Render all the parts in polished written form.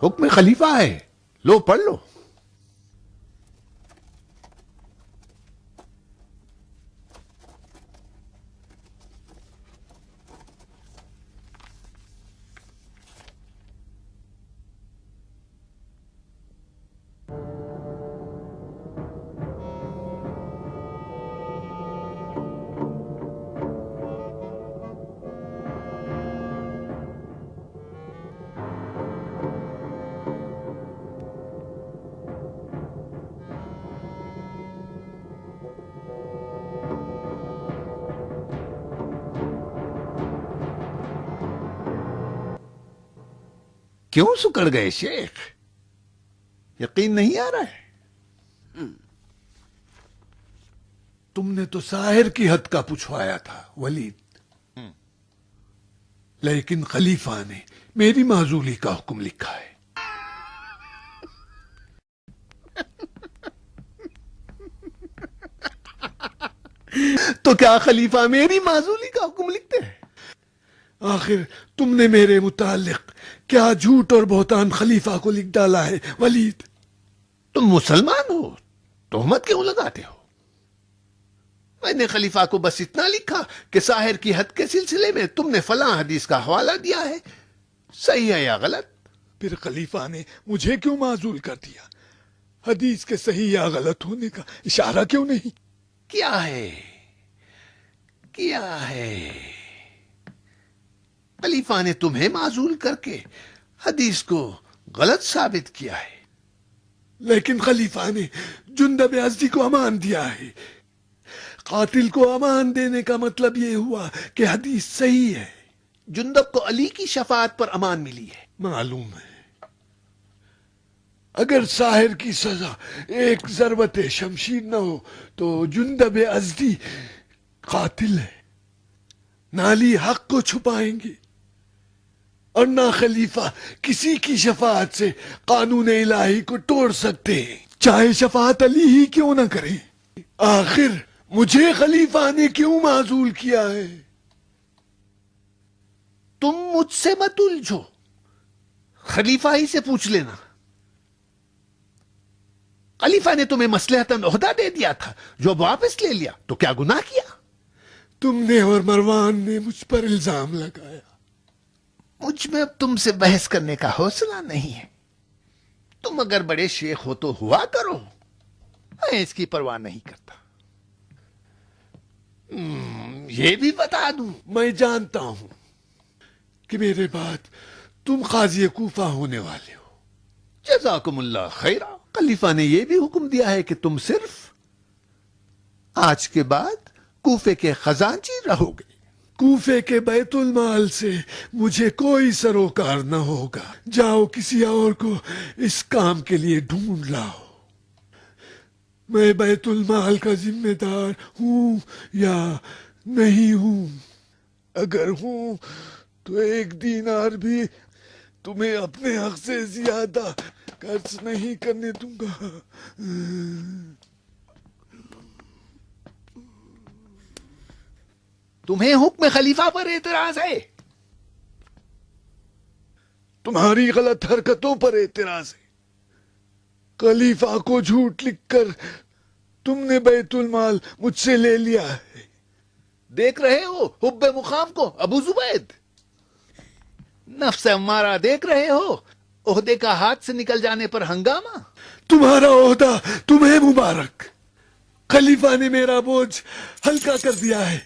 حکم خلیفہ ہے، لو پڑھ لو۔ کیوں سکڑ گئے شیخ؟ یقین نہیں آ رہا ہے؟ تم نے تو ساحر کی حد کا پوچھوایا تھا ولید، لیکن خلیفہ نے میری معزولی کا حکم لکھا ہے۔ تو کیا خلیفہ میری معزولی کا حکم لکھتے ہیں؟ آخر تم نے میرے متعلق کیا جھوٹ اور بہتان خلیفہ کو لکھ ڈالا ہے ولید؟ تم مسلمان ہو، تہمت کیوں لگاتے ہو؟ میں نے خلیفہ کو بس اتنا لکھا کہ ساحر کی حد کے سلسلے میں تم نے فلاں حدیث کا حوالہ دیا ہے، صحیح ہے یا غلط؟ پھر خلیفہ نے مجھے کیوں معزول کر دیا؟ حدیث کے صحیح یا غلط ہونے کا اشارہ کیوں نہیں کیا ہے؟ خلیفہ نے تمہیں معزول کر کے حدیث کو غلط ثابت کیا ہے، لیکن خلیفہ نے جندب ازدی کو امان دیا ہے۔ قاتل کو امان دینے کا مطلب یہ ہوا کہ حدیث صحیح ہے۔ جندب کو علی کی شفاعت پر امان ملی ہے، معلوم ہے۔ اگر ساحر کی سزا ایک ضربت شمشیر نہ ہو تو جندب ازدی قاتل ہے، نہ علی حق کو چھپائیں گے اور نہ خلیفہ کسی کی شفاعت سے قانون الہی کو توڑ سکتے ہیں، چاہے شفاعت علی ہی کیوں نہ کریں۔ آخر مجھے خلیفہ نے کیوں معزول کیا ہے؟ تم مجھ سے مت الجھو، خلیفہ ہی سے پوچھ لینا۔ خلیفہ نے تمہیں مصلحتاً عہدہ دے دیا تھا، جو اب واپس لے لیا تو کیا گناہ کیا؟ تم نے اور مروان نے مجھ پر الزام لگایا۔ مجھ میں اب تم سے بحث کرنے کا حوصلہ نہیں ہے۔ تم اگر بڑے شیخ ہو تو ہوا کرو، میں اس کی پرواہ نہیں کرتا۔ یہ بھی بتا دوں، میں جانتا ہوں کہ میرے بعد تم قاضی کوفہ ہونے والے ہو۔ جزاکم اللہ خیرہ۔ خلیفہ نے یہ بھی حکم دیا ہے کہ تم صرف آج کے بعد کوفے کے خزانچی رہو گے۔ کوفے کے بیت المال سے مجھے کوئی سروکار نہ ہوگا، جاؤ کسی اور کو اس کام کے لیے ڈھونڈ لاؤ۔ میں بیت المال کا ذمہ دار ہوں یا نہیں ہوں؟ اگر ہوں تو 1 دینار بھی تمہیں اپنے حق سے زیادہ خرچ نہیں کرنے دوں گا۔ تمہیں حکم خلیفہ پر اعتراض ہے؟ تمہاری غلط حرکتوں پر اعتراض ہے۔ خلیفہ کو جھوٹ لکھ کر تم نے بیت المال مجھ سے لے لیا ہے۔ دیکھ رہے ہو حب مقام کو ابو زبید؟ نفس امارہ دیکھ رہے ہو عہدے کا ہاتھ سے نکل جانے پر ہنگامہ؟ تمہارا عہدہ تمہیں مبارک، خلیفہ نے میرا بوجھ ہلکا کر دیا ہے۔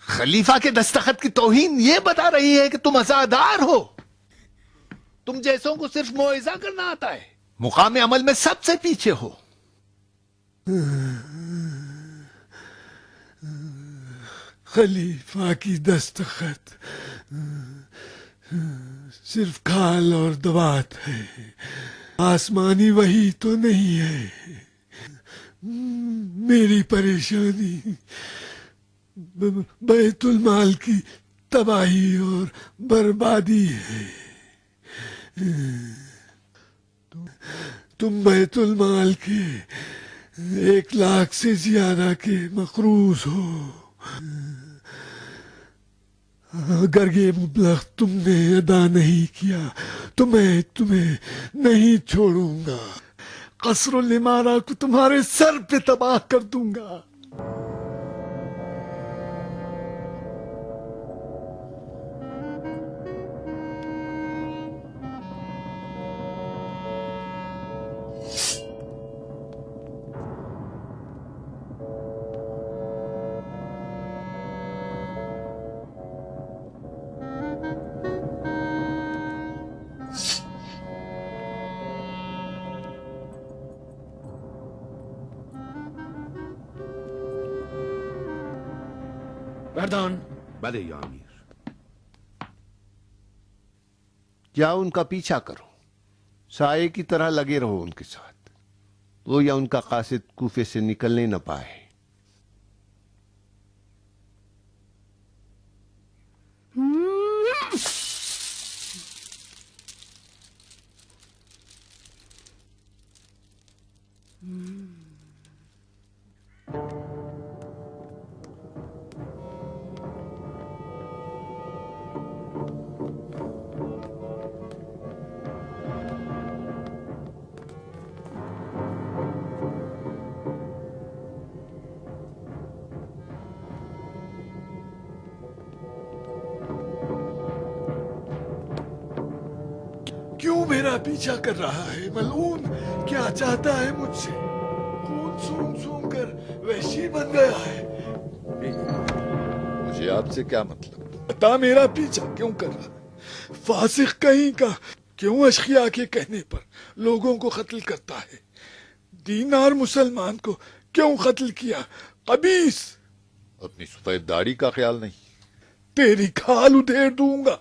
خلیفہ کے دستخط کی توہین یہ بتا رہی ہے کہ تم عزادار ہو۔ تم جیسوں کو صرف موعظہ کرنا آتا ہے، مقام عمل میں سب سے پیچھے ہو۔ خلیفہ کی دستخط صرف کھال اور دوات ہے، آسمانی وحی تو نہیں ہے۔ میری پریشانی بیت المال کی تباہی اور بربادی ہے۔ تم بیت المال کے 1 لاکھ سے زیادہ کے مقروض ہو۔ اگر یہ مبلغ تم نے ادا نہیں کیا تو میں تمہیں نہیں چھوڑوں گا، قصر العمارہ کو تمہارے سر پہ تباہ کر دوں گا۔ وردان، بھلے یا امیر۔ یا ان کا پیچھا کرو، سائے کی طرح لگے رہو ان کے ساتھ، وہ یا ان کا قاصد کوفے سے نکلنے نہ پائے۔ کیوں میرا پیچھا کر رہا ہے ملعون؟ کیا چاہتا ہے مجھ سے؟ خون سونگ سونگ کر وحشی بن گیا ہے۔ مجھے آپ سے کیا مطلب؟ بتا میرا پیچھا کیوں کر رہا ہے؟ فاسق کہیں کا، کیوں اشقیاء کے کہنے پر لوگوں کو قتل کرتا ہے؟ دینار مسلمان کو کیوں قتل کیا؟ قبیس! اپنی سفید داڑھی کا خیال نہیں؟ تیری کھال ادھیڑ دوں گا۔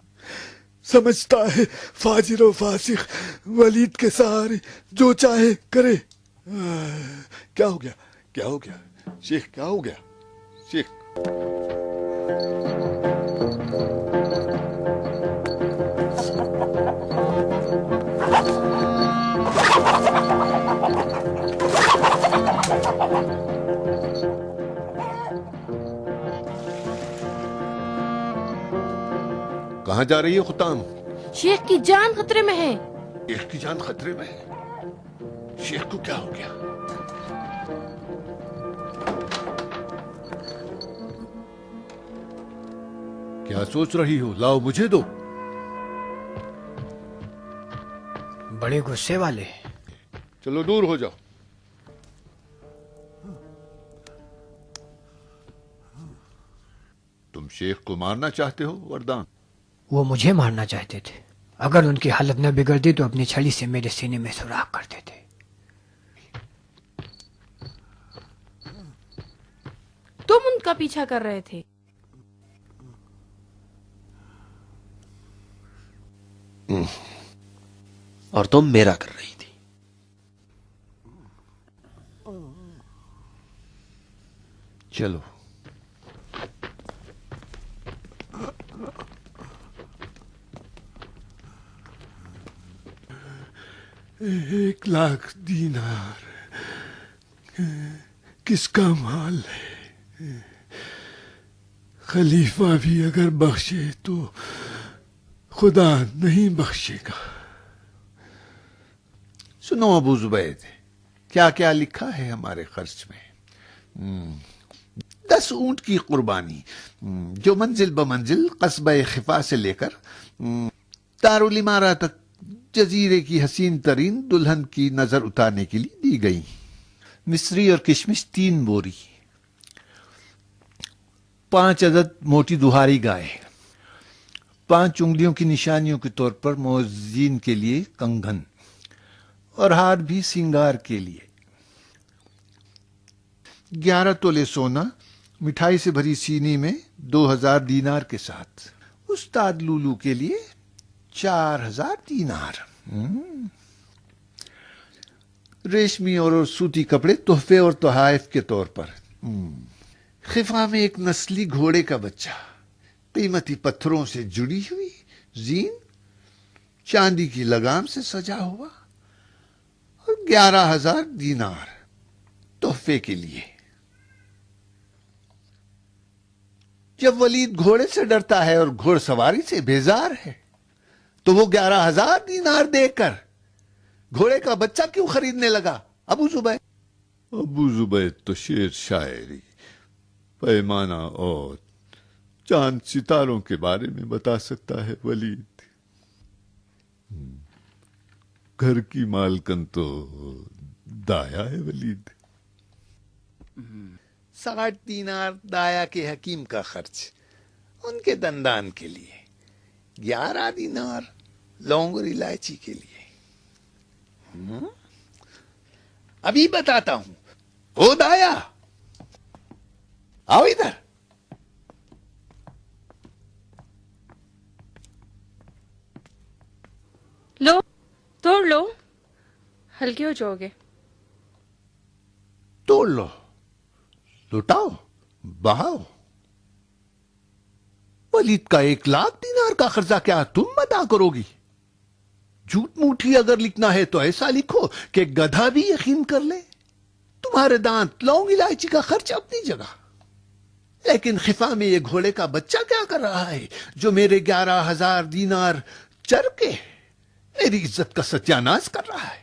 سمجھتا ہے فاجر و فاسق ولید کے سہارے جو چاہے کرے۔ کیا ہو گیا؟ کیا ہو گیا شیخ؟ کیا ہو گیا شیخ؟ کہاں جا رہی ہے خطام؟ شیخ کی جان خطرے میں ہے۔ شیخ کی جان خطرے میں ہے؟ شیخ کو کیا ہو گیا؟ کیا سوچ رہی ہو؟ لاؤ مجھے دو۔ بڑے غصے والے۔ چلو دور ہو جاؤ۔ تم شیخ کو مارنا چاہتے ہو وردان؟ وہ مجھے مارنا چاہتے تھے، اگر ان کی حالت نہ بگڑتی تو اپنی چھڑی سے میرے سینے میں سوراخ کرتے تھے۔ تم ان کا پیچھا کر رہے تھے؟ اور تم میرا کر رہی تھی۔ چلو۔ ایک لاکھ دینار کس کا مال ہے؟ خلیفہ بھی اگر بخشے تو خدا نہیں بخشے گا۔ سنو ابو زبید، کیا کیا لکھا ہے ہمارے خرچ میں؟ 10 اونٹ کی قربانی، جو منزل بمنزل قصبہ خفا سے لے کر دارالعمارہ تک جزیرے کی حسین ترین دلہن کی نظر اتارنے کے لیے دی گئی۔ مصری اور کشمش 3 بوری، 5 عدد موٹی دہاری گائے، 5 انگلیوں کی نشانیوں کے طور پر موذین کے لیے کنگن اور ہار بھی سنگار کے لیے، 11 تولے سونا مٹھائی سے بھری سینی میں 2000 دینار کے ساتھ، استاد لولو کے لیے 4000 دینار، ریشمی اور سوتی کپڑے تحفے اور تحائف کے طور پر، خفا میں ایک نسلی گھوڑے کا بچہ، قیمتی پتھروں سے جڑی ہوئی زین، چاندی کی لگام سے سجا ہوا، اور 11000 دینار تحفے کے لیے۔ جب ولید گھوڑے سے ڈرتا ہے اور گھوڑ سواری سے بیزار ہے تو وہ 11,000 دینار دے کر گھوڑے کا بچہ کیوں خریدنے لگا؟ ابو زبیر ابو زبیر تو شعر شاعری، پیمانہ اور چاند ستاروں کے بارے میں بتا سکتا ہے ولید، گھر کی مالکن تو دایا ہے ولید۔ 60 دینار دایا کے حکیم کا خرچ ان کے دندان کے لیے، 11 دینار لونگ اور الائچی کے لیے۔ ابھی بتاتا ہوں۔ او دایا، آؤ ادھر۔ لو توڑ لو، ہلکے ہو جاؤ گے۔ توڑ لو، لٹاؤ، بہاؤ۔ ولید کا 1,00,000 دینار کا قرضہ کیا تم ادا کرو گی؟ جھوٹ موٹھی اگر لکھنا ہے تو ایسا لکھو کہ گدھا بھی یقین کر لے۔ تمہارے دانت، لونگ، الائچی کا خرچ اپنی جگہ، لیکن خفا میں یہ گھوڑے کا بچہ کیا کر رہا ہے جو میرے 11,000 دینار چر کے میری عزت کا ستیہ ناش کر رہا ہے؟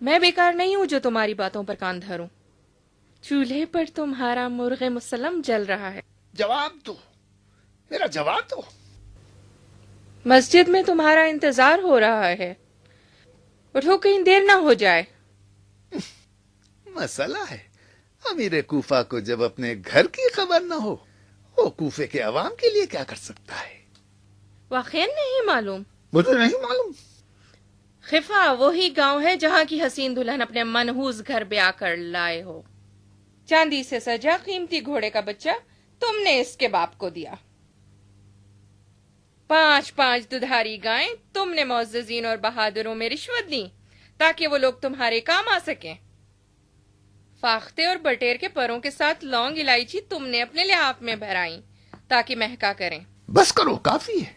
میں بیکار نہیں ہوں جو تمہاری باتوں پر کان دھروں۔ چولہے پر تمہارا مرغ مسلم جل رہا ہے۔ جواب دو، میرا جواب دو۔ مسجد میں تمہارا انتظار ہو رہا ہے، اٹھو کہیں دیر نہ ہو جائے۔ مسئلہ ہے امیر کوفہ کو جب اپنے گھر کی خبر نہ ہو، وہ کوفے کے عوام کے لیے کیا کر سکتا ہے؟ واقعی نہیں معلوم؟ مجھے نہیں معلوم۔ خفا وہی گاؤں ہے جہاں کی حسین دلہن اپنے منحوس گھر بیاہ کر لائے ہو۔ چاندی سے سجا قیمتی گھوڑے کا بچہ تم نے اس کے باپ کو دیا۔ 5 ددھاری گائیں تم نے معززین اور بہادروں میں رشوت دی تاکہ وہ لوگ تمہارے کام آ سکیں۔ فاختے اور بٹیر کے پروں کے ساتھ لونگ الائچی تم نے اپنے لحاف میں بھرائیں تاکہ مہکا کریں۔ بس کرو، کافی ہے۔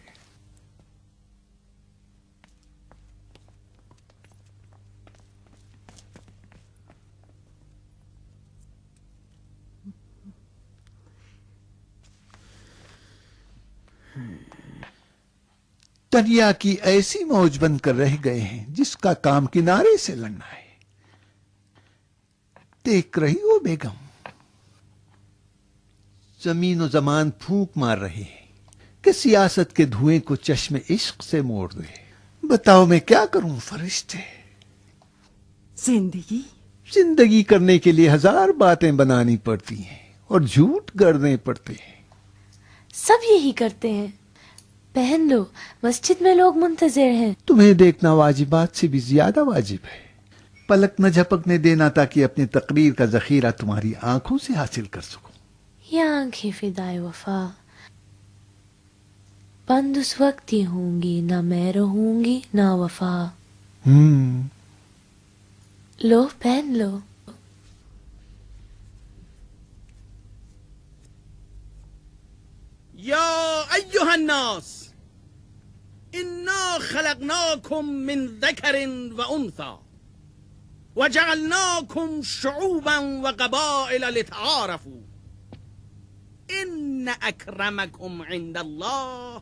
دنیا کی ایسی موج بن کر رہ گئے ہیں جس کا کام کنارے سے لڑنا ہے۔ دیکھ رہی ہو بیگم، زمین و زمان پھونک مار رہے ہیں کہ سیاست کے دھوئیں کو چشم عشق سے موڑ دے۔ بتاؤ میں کیا کروں فرشتے؟ زندگی کرنے کے لیے 1000 باتیں بنانی پڑتی ہیں اور جھوٹ گڑنے پڑتے ہیں۔ سب یہی کرتے ہیں۔ پہن لو، مسجد میں لوگ منتظر ہیں۔ تمہیں دیکھنا واجبات سے بھی زیادہ واجب ہے۔ پلک نہ جھپکنے دینا تاکہ اپنی تقریر کا ذخیرہ تمہاری آنکھوں سے حاصل کر سکوں۔ یہ آنکھیں فدائے وفا بند اس وقت ہی ہوں گی، نہ میں رہوں گی نہ وفا۔ لو پہن لو۔ یا ایها الناس انا خلقناکم من ذکر و انثى وجعلناکم شعوبا وقبائل لتعارفوا ان اکرمکم عند اللہ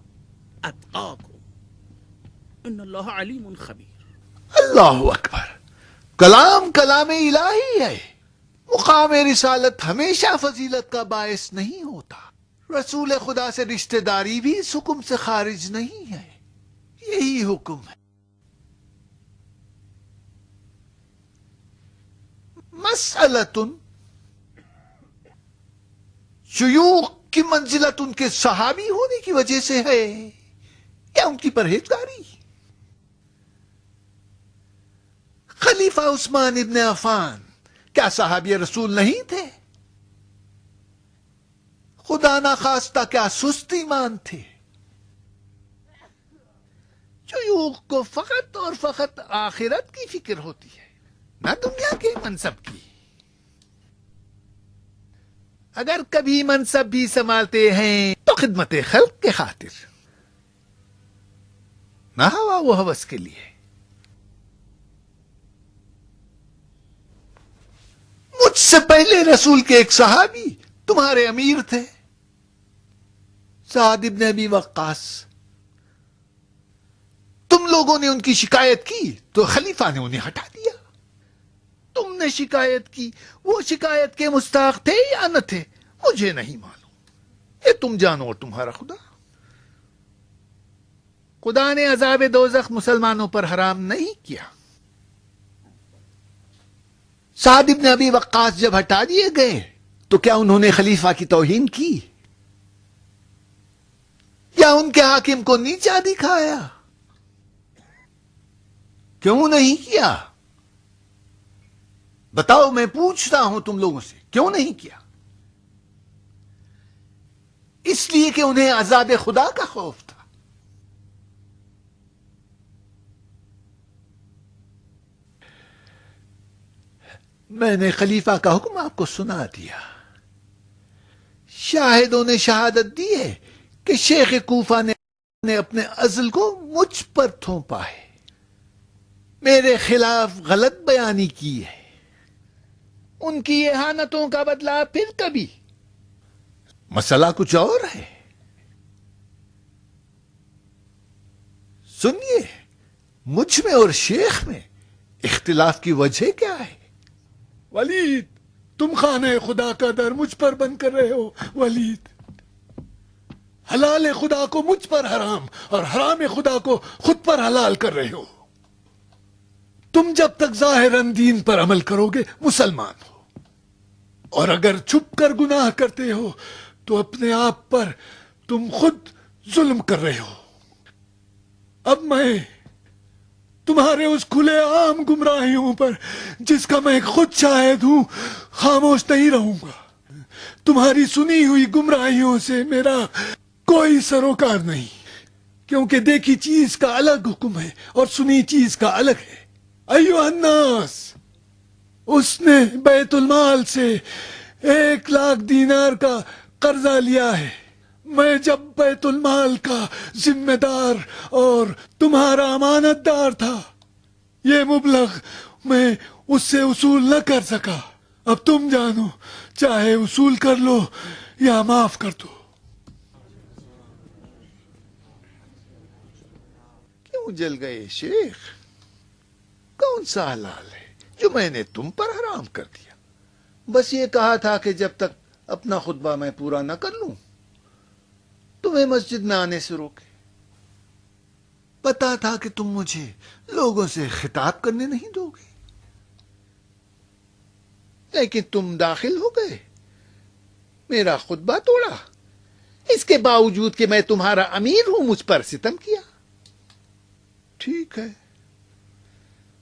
اتقاکم ان اللہ علیم خبیر۔ اللہ اکبر، کلام کلام الہی ہے۔ مقام رسالت ہمیشہ فضیلت کا باعث نہیں ہوتا۔ رسول خدا سے رشتہ داری بھی اس حکم سے خارج نہیں ہے۔ یہی حکم ہے۔ مسئلۃ، شیوخ کی منزلت ان کے صحابی ہونے کی وجہ سے ہے یا ان کی پرہیزگاری؟ خلیفہ عثمان ابن عفان کیا صحابی رسول نہیں تھے؟ خدا نخواستہ کیا سستی مان تھے؟ شیوخ کو فقط اور فقط آخرت کی فکر ہوتی ہے، نہ دنیا کے منصب کی۔ اگر کبھی منصب بھی سنبھالتے ہیں تو خدمت خلق کے خاطر، نہ ہوا وہ ہوس کے لیے۔ مجھ سے پہلے رسول کے ایک صحابی تمہارے امیر تھے، سعد ابن ابی وقاص، تم لوگوں نے ان کی شکایت کی تو خلیفہ نے انہیں ہٹا دیا. تم نے شکایت کی، وہ شکایت کے مستحق تھے یا نہ تھے مجھے نہیں معلوم، یہ تم جانو اور تمہارا خدا. خدا نے عذاب دوزخ مسلمانوں پر حرام نہیں کیا. سعد ابن ابی وقاص جب ہٹا دیے گئے تو کیا انہوں نے خلیفہ کی توہین کی یا ان کے حاکم کو نیچا دکھایا؟ کیوں نہیں کیا؟ بتاؤ، میں پوچھتا ہوں تم لوگوں سے، کیوں نہیں کیا؟ اس لیے کہ انہیں عذاب خدا کا خوف تھا. میں نے خلیفہ کا حکم آپ کو سنا دیا. شاہدوں نے شہادت دی ہے کہ شیخ کوفہ نے اپنے عزل کو مجھ پر تھوپا ہے، میرے خلاف غلط بیانی کی ہے. ان کی اہانتوں کا بدلہ پھر کبھی. مسئلہ کچھ اور ہے. سنیے، مجھ میں اور شیخ میں اختلاف کی وجہ کیا ہے؟ ولید، تم خانہ خدا کا در مجھ پر بند کر رہے ہو. ولید، حلال خدا کو مجھ پر حرام اور حرام خدا کو خود پر حلال کر رہے ہو. تم جب تک ظاہراً دین پر عمل کرو گے مسلمان ہو، اور اگر چھپ کر گناہ کرتے ہو تو اپنے آپ پر تم خود ظلم کر رہے ہو. اب میں تمہارے اس کھلے عام گمراہیوں پر جس کا میں خود شاہد ہوں خاموش نہیں رہوں گا. تمہاری سنی ہوئی گمراہیوں سے میرا کوئی سروکار نہیں، کیونکہ دیکھی چیز کا الگ حکم ہے اور سنی چیز کا الگ ہے. ایھا الناس، اس نے بیت المال سے 1,00,000 دینار کا قرضہ لیا ہے. میں جب بیت المال کا ذمہ دار اور تمہارا امانت دار تھا، یہ مبلغ میں اس سے وصول نہ کر سکا. اب تم جانو، چاہے وصول کر لو یا معاف کر دو. کیوں جل گئے شیخ؟ کون سا حلال ہے جو میں نے تم پر حرام کر دیا؟ بس یہ کہا تھا کہ جب تک اپنا خطبہ میں پورا نہ کر لوں تمہیں مسجد میں آنے سے روکے. پتا تھا کہ تم مجھے لوگوں سے خطاب کرنے نہیں دو گے، لیکن تم داخل ہو گئے، میرا خطبہ توڑا. اس کے باوجود کہ میں تمہارا امیر ہوں مجھ پر ستم کیا. ٹھیک ہے،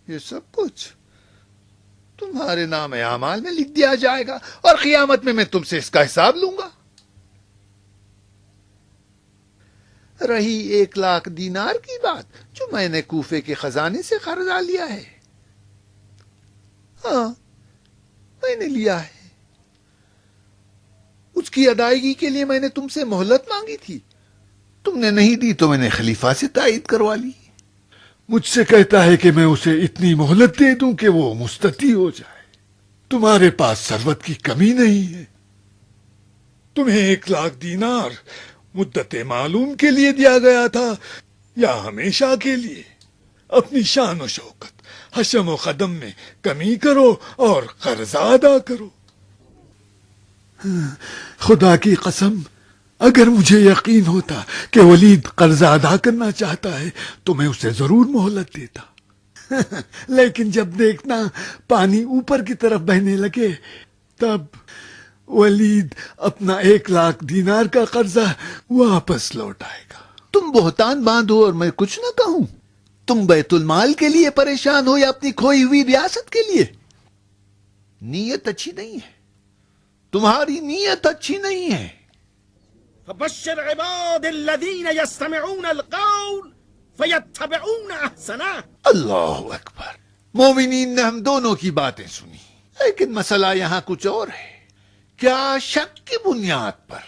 یہ سب کچھ تمہارے نام اعمال میں لکھ دیا جائے گا اور قیامت میں تم سے اس کا حساب لوں گا. رہی 1,00,000 دینار کی بات جو میں نے کوفے کے خزانے سے قرضہ لیا ہے، ہاں میں نے لیا ہے. اس کی ادائیگی کے لیے میں نے تم سے مہلت مانگی تھی، تم نے نہیں دی تو میں نے خلیفہ سے تائید کروا لی. مجھ سے کہتا ہے کہ میں اسے اتنی مہلت دے دوں کہ وہ مستطیع ہو جائے. تمہارے پاس ثروت کی کمی نہیں ہے. تمہیں 1,00,000 دینار مدت معلوم کے لیے دیا گیا تھا یا ہمیشہ کے لیے؟ اپنی شان و شوکت، حشم و قدم میں کمی کرو اور قرض ادا کرو. خدا کی قسم، اگر مجھے یقین ہوتا کہ ولید قرض ادا کرنا چاہتا ہے تو میں اسے ضرور مہلت دیتا. لیکن جب دیکھنا پانی اوپر کی طرف بہنے لگے تب ولید اپنا 1,00,000 دینار کا قرضہ واپس لوٹائے گا. تم بہتان باندھو اور میں کچھ نہ کہوں. تم بیت المال کے لیے پریشان ہو یا اپنی کھوئی ہوئی ریاست کے لیے؟ نیت اچھی نہیں ہے، تمہاری نیت اچھی نہیں ہے. فبشر عباد الذين يستمعون القول فيتبعون احسنه. اللہ اکبر. مومنین نے ہم دونوں کی باتیں سنی، لیکن مسئلہ یہاں کچھ اور ہے. کیا شک کی بنیاد پر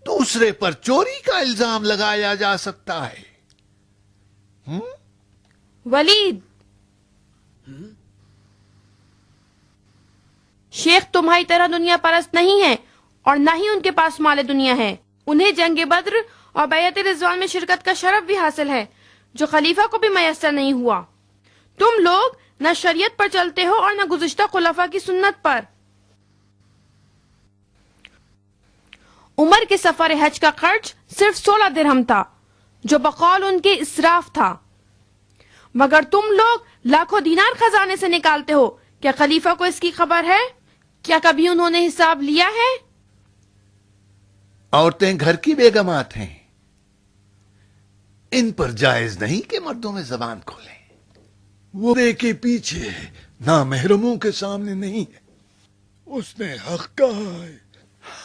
دوسرے پر چوری کا الزام لگایا جا سکتا ہے؟ ولید، شیخ تمہاری طرح دنیا پرست نہیں ہے اور نہ ہی ان کے پاس مال دنیا ہے. انہیں جنگ بدر اور بیعت رضوان میں شرکت کا شرف بھی حاصل ہے جو خلیفہ کو بھی میسر نہیں ہوا. تم لوگ نہ شریعت پر چلتے ہو اور نہ گزشتہ خلفاء کی سنت پر. عمر کے سفر حج کا خرچ صرف 16 درہم تھا جو بقول ان کے اسراف تھا، مگر تم لوگ لاکھوں دینار خزانے سے نکالتے ہو. کیا خلیفہ کو اس کی خبر ہے؟ کیا کبھی انہوں نے حساب لیا ہے؟ عورتیں گھر کی بیگمات ہیں، ان پر جائز نہیں کہ مردوں میں زبان کھولیں. وہ کے پیچھے نامحرموں کے سامنے نہیں ہے. اس نے حق کہا ہے.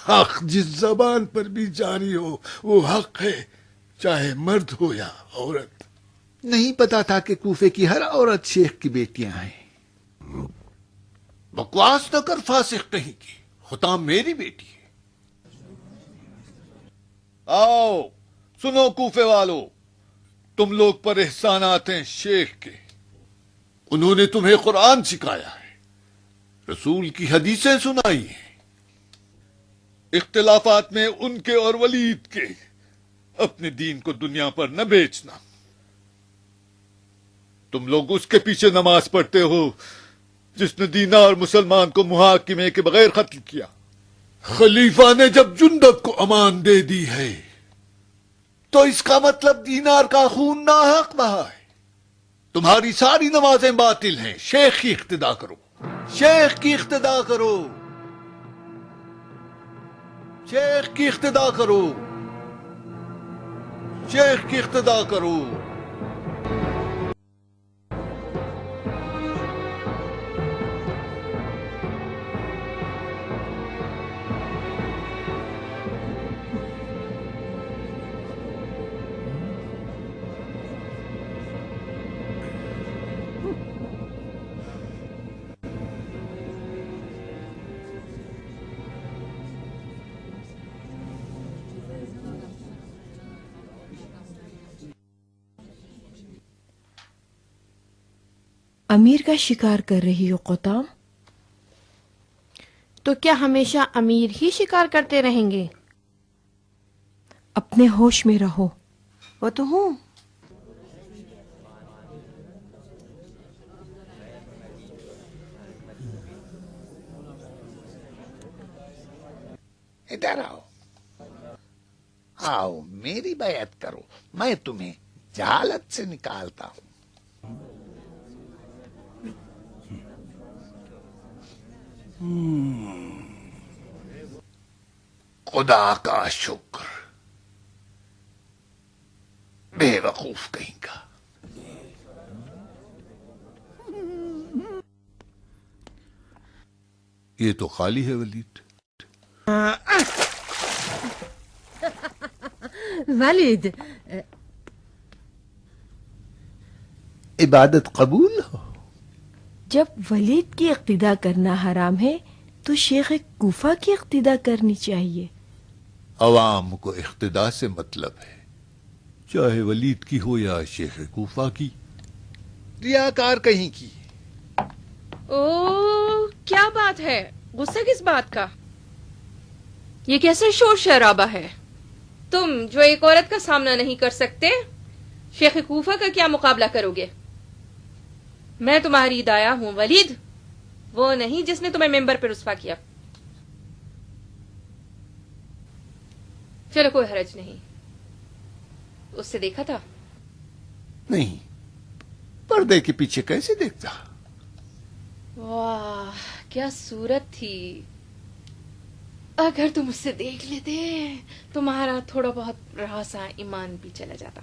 حق جس زبان پر بھی جاری ہو وہ حق ہے، چاہے مرد ہو یا عورت. نہیں پتا تھا کہ کوفے کی ہر عورت شیخ کی بیٹیاں ہیں. بکواس نہ کر فاسق کہیں کی، حطام میری بیٹی ہے. آؤ سنو کوفے والو، تم لوگ پر احسانات ہیں شیخ کے. انہوں نے تمہیں قرآن سکھایا ہے، رسول کی حدیثیں سنائی ہیں. اختلافات میں ان کے اور ولید کے. اپنے دین کو دنیا پر نہ بیچنا. تم لوگ اس کے پیچھے نماز پڑھتے ہو جس نے دینار مسلمان کو محاکمے کے بغیر قتل کیا. خلیفہ نے جب جندب کو امان دے دی ہے تو اس کا مطلب دینار کا خون ناحق بہا ہے. تمہاری ساری نمازیں باطل ہیں. شیخ کی اقتدا کرو، شیخ کی اقتدا کرو، شیخ کی اقتدا کرو، شیخ کی اقتدا کرو. امیر کا شکار کر رہی ہو قطام؟ تو کیا ہمیشہ امیر ہی شکار کرتے رہیں گے؟ اپنے ہوش میں رہو. وہ تو ہوں. ادھر آؤ، آؤ میری بیعت کرو، میں تمہیں جہالت سے نکالتا ہوں. خدا کا شکر، بے وقوف کہیں کا. یہ تو خالی ہے ولید. والد عبادت قبول ہو. جب ولید کی اقتدا کرنا حرام ہے تو شیخ کوفہ کی اقتدا کرنی چاہیے. عوام کو اقتدا سے مطلب ہے، چاہے ولید کی ہو یا شیخ کوفہ کی. ریاکار کہیں کی. او کیا بات ہے؟ غصہ کس بات کا؟ یہ کیسا شور شرابہ ہے؟ تم جو ایک عورت کا سامنا نہیں کر سکتے، شیخ کوفہ کا کیا مقابلہ کرو گے؟ میں تمہاری دایا ہوں ولید، وہ نہیں جس نے تمہیں ممبر پہ رسوا کیا. چلو کوئی حرج نہیں. اس سے دیکھا تھا؟ نہیں، پردے کے پیچھے کیسے دیکھتا. واہ کیا صورت تھی. اگر تم اس سے دیکھ لیتے تمہارا تھوڑا بہت راسا ایمان بھی چلا جاتا.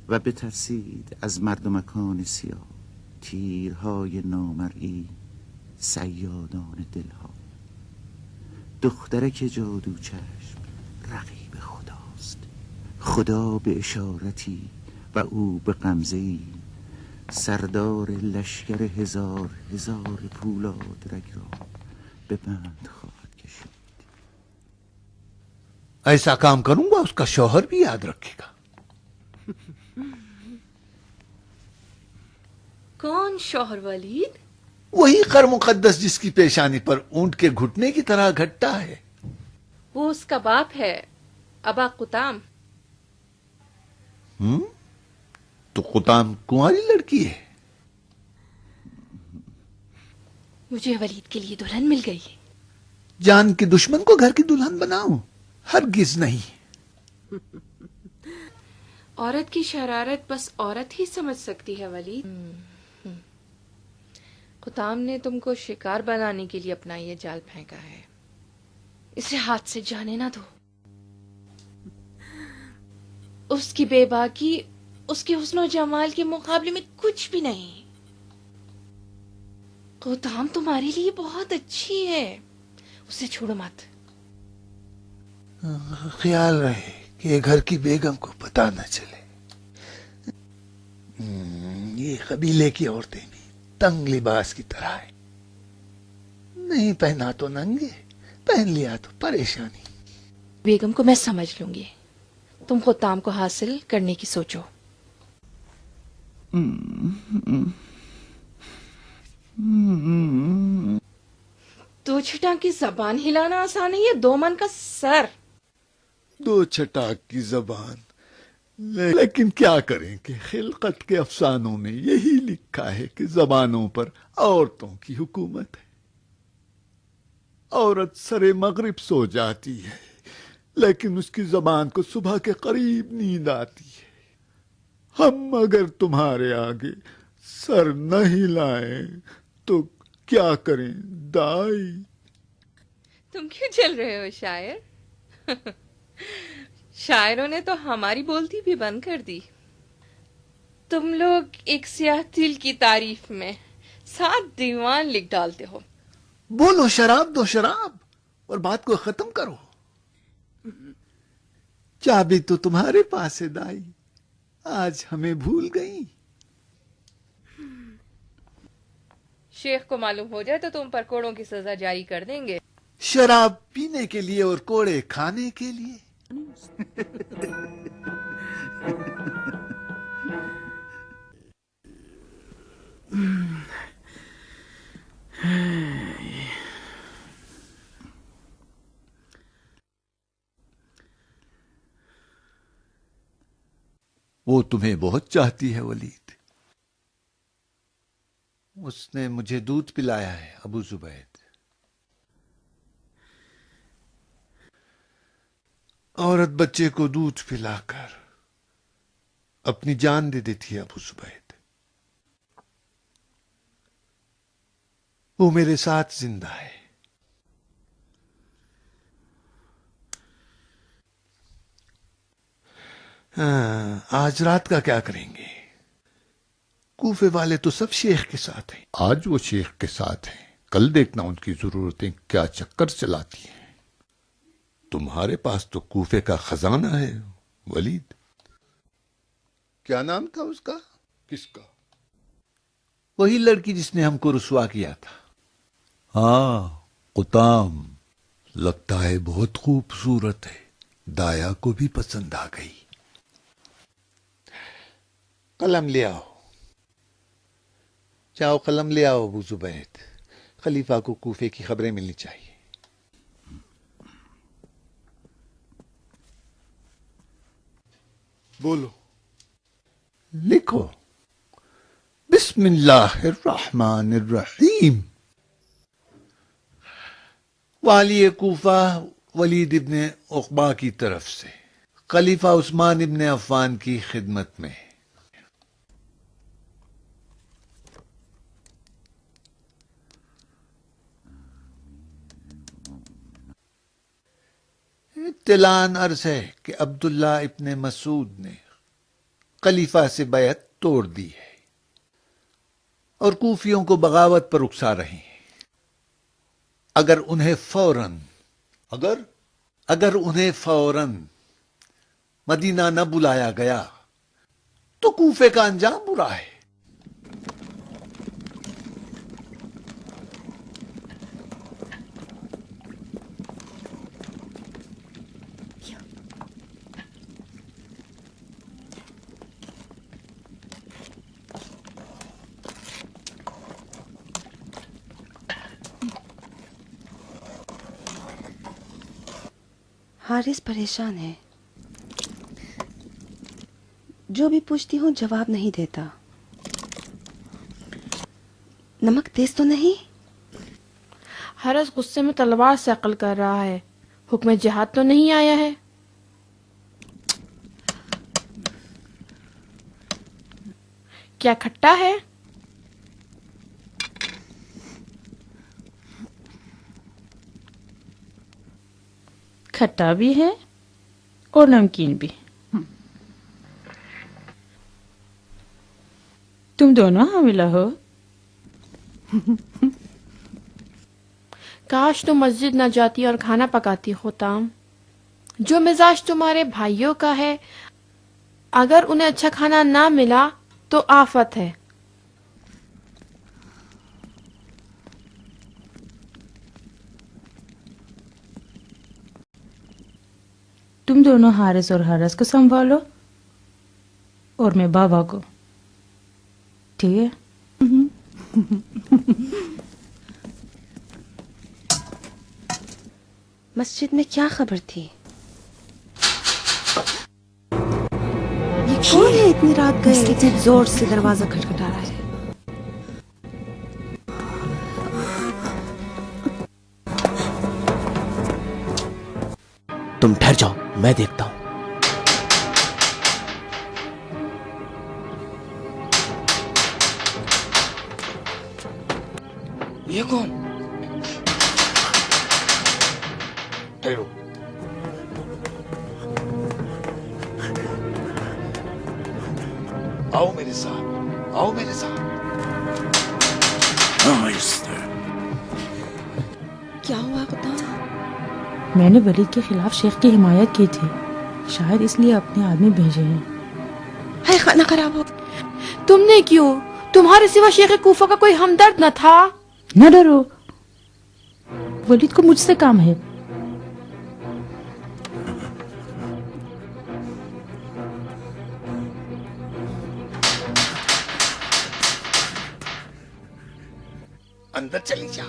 و بترسید از مردمکان سیاه تیرهای نامرئی صیادان دلها. دخترک جادو چشم رقیب خداست، خدا به اشارتی و او به غمزه‌ای سردار لشکر هزار هزار پولاد رگ را به بند خواهد کشید. ایسا کام کروں گا اس کا شوہر بھی یاد رکھے گا. کون شوہر ولید؟ وہی خر مقدس جس کی پیشانی پر اونٹ کے گھٹنے کی طرح گھٹتا ہے. وہ اس کا باپ ہے، ابا قطام. تو قطام کنواری لڑکی ہے؟ مجھے ولید کے لیے دلہن مل گئی. جان کے دشمن کو گھر کی دلہن بناؤ؟ ہرگز نہیں. عورت کی شرارت بس عورت ہی سمجھ سکتی ہے ولید. قطام نے تم کو شکار بنانے کے لیے اپنا یہ جال پھینکا ہے. اسے ہاتھ سے جانے نہ دو. اس کی بے باکی اس کے حسن و جمال کے مقابلے میں کچھ بھی نہیں. قطام تمہارے لیے بہت اچھی ہے، اسے چھوڑو مت. خیال رہے کہ گھر کی بیگم کو پتا نہ چلے. یہ قبیلے کی عورتیں بھی تنگ لباس کی طرح ہیں. نہیں پہنا تو ننگے، پہن لیا تو پریشانی. بیگم کو میں سمجھ لوں گی. تم قطام کو حاصل کرنے کی سوچو. دو چھٹاں کی زبان ہلانا آسان ہے، یہ دو من کا سر. دو چھٹاک کی زبان، لیکن کیا کریں کہ خلقت کے افسانوں میں یہی لکھا ہے کہ زبانوں پر عورتوں کی حکومت ہے. عورت سرے مغرب سو جاتی ہے لیکن اس کی زبان کو صبح کے قریب نیند آتی ہے. ہم اگر تمہارے آگے سر نہ ہلائیں تو کیا کریں دائی؟ تم کیوں چل رہے ہو شاعر؟ شاعروں نے تو ہماری بولتی بھی بند کر دی. تم لوگ ایک سیاہ دل کی تعریف میں 7 دیوان لکھ ڈالتے ہو. بولو شراب دو شراب اور بات کو ختم کرو. چابی تو تمہارے پاس ہے دائی، آج ہمیں بھول گئی. شیخ کو معلوم ہو جائے تو تم پر کوڑوں کی سزا جاری کر دیں گے. شراب پینے کے لیے اور کوڑے کھانے کے لیے. وہ تمہیں بہت چاہتی ہے ولید. اس نے مجھے دودھ پلایا ہے ابو زبید. عورت بچے کو دودھ پلا کر اپنی جان دے دیتی ہے ابو زبید. وہ میرے ساتھ زندہ ہے. آج رات کا کیا کریں گے؟ کوفے والے تو سب شیخ کے ساتھ ہیں. آج وہ شیخ کے ساتھ ہیں، کل دیکھنا ان کی ضرورتیں کیا چکر چلاتی ہیں. تمہارے پاس تو کوفے کا خزانہ ہے ولید. کیا نام تھا اس کا؟ کس کا؟ وہی لڑکی جس نے ہم کو رسوا کیا تھا. ہاں، قطام. لگتا ہے بہت خوبصورت ہے، دایا کو بھی پسند آ گئی. قلم لے آؤ. جاؤ قلم لے آؤ ابو زبید. خلیفہ کو کوفے کی خبریں ملنی چاہیے. بولو. لکھو. بسم اللہ الرحمن الرحیم. والی کوفہ ولید ابن عقبہ کی طرف سے خلیفہ عثمان ابن عفان کی خدمت میں. اطلاع عرض ہے کہ عبداللہ ابن مسعود نے خلیفہ سے بیعت توڑ دی ہے اور کوفیوں کو بغاوت پر اکسا رہے ہیں. اگر انہیں فوراً مدینہ نہ بلایا گیا تو کوفے کا انجام برا ہے. حارث پریشان ہے. جو بھی پوچھتی ہوں جواب نہیں دیتا. نمک تیز تو نہیں؟ حارث غصے میں تلوار سے عقل کر رہا ہے. حکم جہاد تو نہیں آیا ہے. کیا کھٹا ہے؟ کھٹا بھی ہے اور نمکین بھی. تم دونوں حاملہ ہو؟ کاش تم مسجد نہ جاتی اور کھانا پکاتی ہوتام. جو مزاج تمہارے بھائیوں کا ہے، اگر انہیں اچھا کھانا نہ ملا تو آفت ہے. تم دونوں حارث اور حارث کو سنبھالو اور میں بابا کو. ٹھیک ہے؟ مسجد میں کیا خبر تھی؟ یہ کون ہے اتنی رات گئے؟ اتنی زور سے دروازہ کھٹکھٹا رہا ہے. تم ٹھہر جاؤ، میں دیکھتا ہوں. یہ کون؟ ٹھہرو. آؤ میرے ساتھ، آؤ میرے ساتھ. کیا ہوا بتا؟ میں نے ولید کے خلاف شیخ کی حمایت کی تھی، شاید اس لیے اپنے آدمی بھیجے ہیں. ہے کھانا خراب ہو. تم نے کیوں؟ تمہارے سوا شیخ کوفہ کا کوئی ہمدرد نہ تھا؟ نہ ڈرو، ولید کو مجھ سے کام ہے. اندر چلی جا.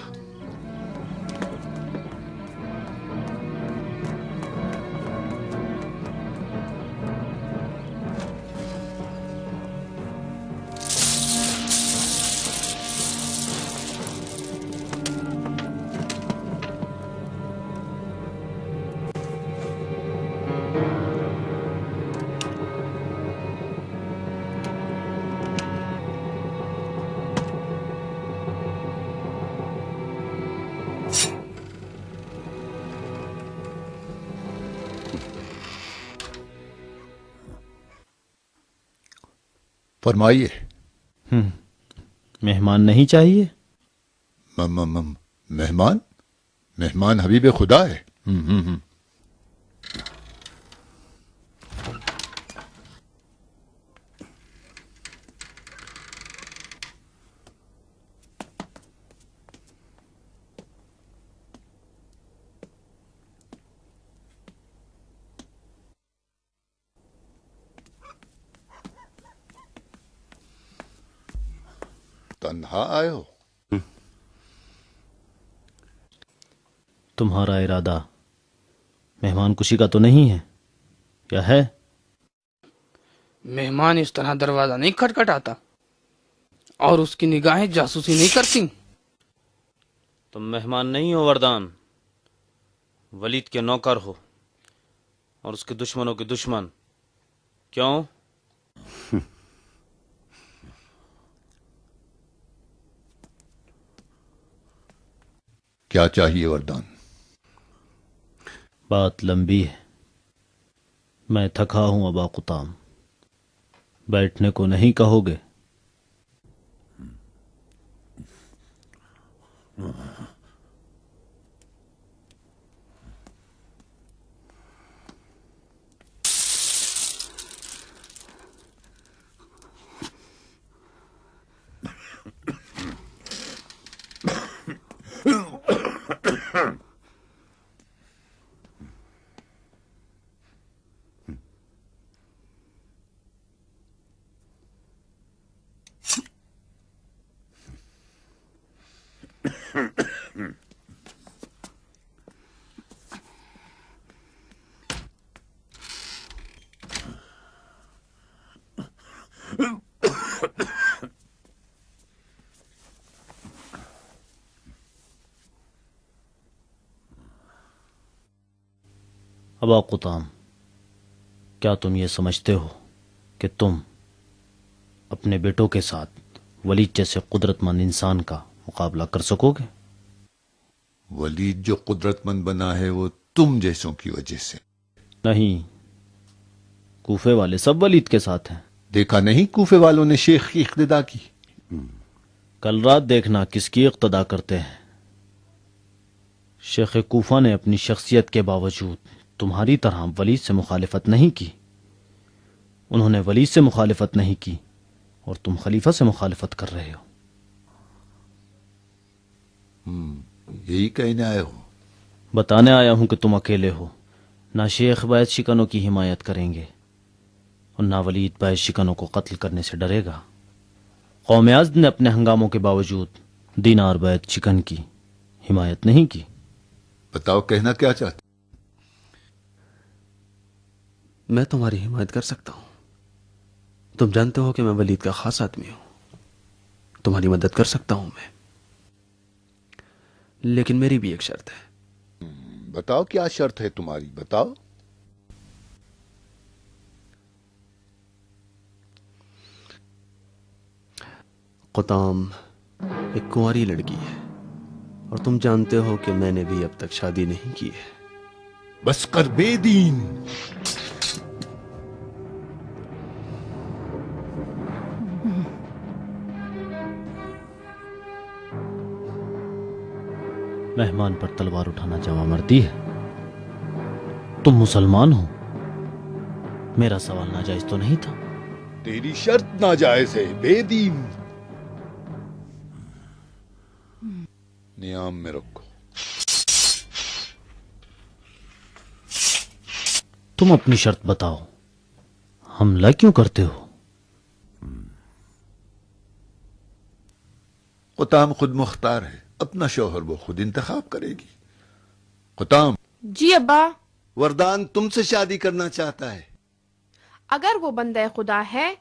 فرمائیے. مہمان نہیں چاہیے؟ مہمان؟ مہمان حبیب خدا ہے. تنہا آئے ہو؟ تمہارا ارادہ مہمان کشی کا تو نہیں ہے، کیا ہے؟ مہمان اس طرح دروازہ نہیں کھٹکھٹاتا اور اس کی نگاہیں جاسوسی نہیں کرتی. تم مہمان نہیں ہو وردان، ولید کے نوکر ہو اور اس کے دشمنوں کے دشمن. کیوں؟ کیا چاہیے وردان؟ بات لمبی ہے، میں تھکا ہوں ابا قطام. بیٹھنے کو نہیں کہو گے؟ ابا قطام، کیا تم یہ سمجھتے ہو کہ تم اپنے بیٹوں کے ساتھ ولید جیسے قدرت مند انسان کا مقابلہ کر سکو گے؟ ولید جو قدرت مند بنا ہے وہ تم جیسوں کی وجہ سے نہیں، کوفے والے سب ولید کے ساتھ ہیں۔ دیکھا نہیں کوفے والوں نے شیخ کی اقتدا کی؟ کل رات دیکھنا کس کی اقتدا کرتے ہیں۔ شیخ کوفہ نے اپنی شخصیت کے باوجود تمہاری طرح ولید سے مخالفت نہیں کی۔ انہوں نے ولید سے مخالفت نہیں کی اور تم خلیفہ سے مخالفت کر رہے ہو۔ یہی کہنے آئے ہو؟ بتانے آیا ہوں کہ تم اکیلے ہو۔ نہ شیخ باعث شکنوں کی حمایت کریں گے اور نہ ولید باعث شکنوں کو قتل کرنے سے ڈرے گا۔ قوم ازد نے اپنے ہنگاموں کے باوجود دینار بیعت شکن کی حمایت نہیں کی۔ بتاؤ کہنا کیا چاہتے؟ میں تمہاری حمایت کر سکتا ہوں۔ تم جانتے ہو کہ میں ولید کا خاص آدمی ہوں، تمہاری مدد کر سکتا ہوں میں، لیکن میری بھی ایک شرط ہے۔ بتاؤ کیا شرط ہے تمہاری، بتاؤ۔ قطام ایک کنواری لڑکی ہے اور تم جانتے ہو کہ میں نے بھی اب تک شادی نہیں کی ہے۔ بس کر بے دین۔ مہمان پر تلوار اٹھانا جوا مردی ہے؟ تم مسلمان ہو، میرا سوال ناجائز تو نہیں تھا؟ تیری شرط ناجائز ہے، بے دین۔ نیام میں رکھو۔ تم اپنی شرط بتاؤ، حملہ کیوں کرتے ہو؟ قطام خود مختار ہے، اپنا شوہر وہ خود انتخاب کرے گی۔ قطام۔ جی ابا۔ وردان تم سے شادی کرنا چاہتا ہے۔ اگر وہ بندہ خدا ہے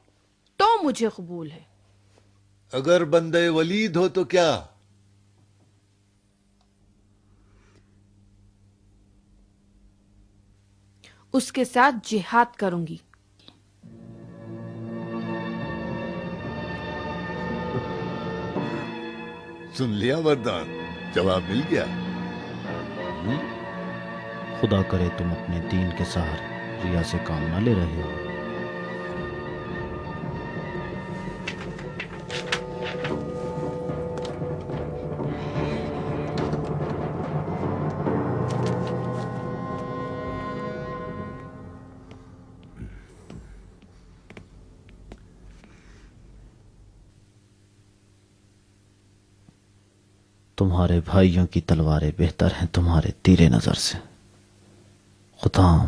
تو مجھے قبول ہے۔ اگر بندے ولید ہو تو کیا؟ اس کے ساتھ جہاد کروں گی۔ سن لیا وردان، جواب مل گیا۔ خدا کرے تم اپنے دین کے سہارے ریا سے کام نہ لے رہے ہو۔ تمہارے بھائیوں کی تلواریں بہتر ہیں تمہارے تیر نظر سے۔ قطام۔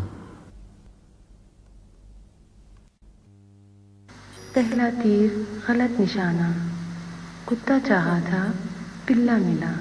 پہلا تیر غلط نشانہ، کتا چاہا تھا، پلا ملا۔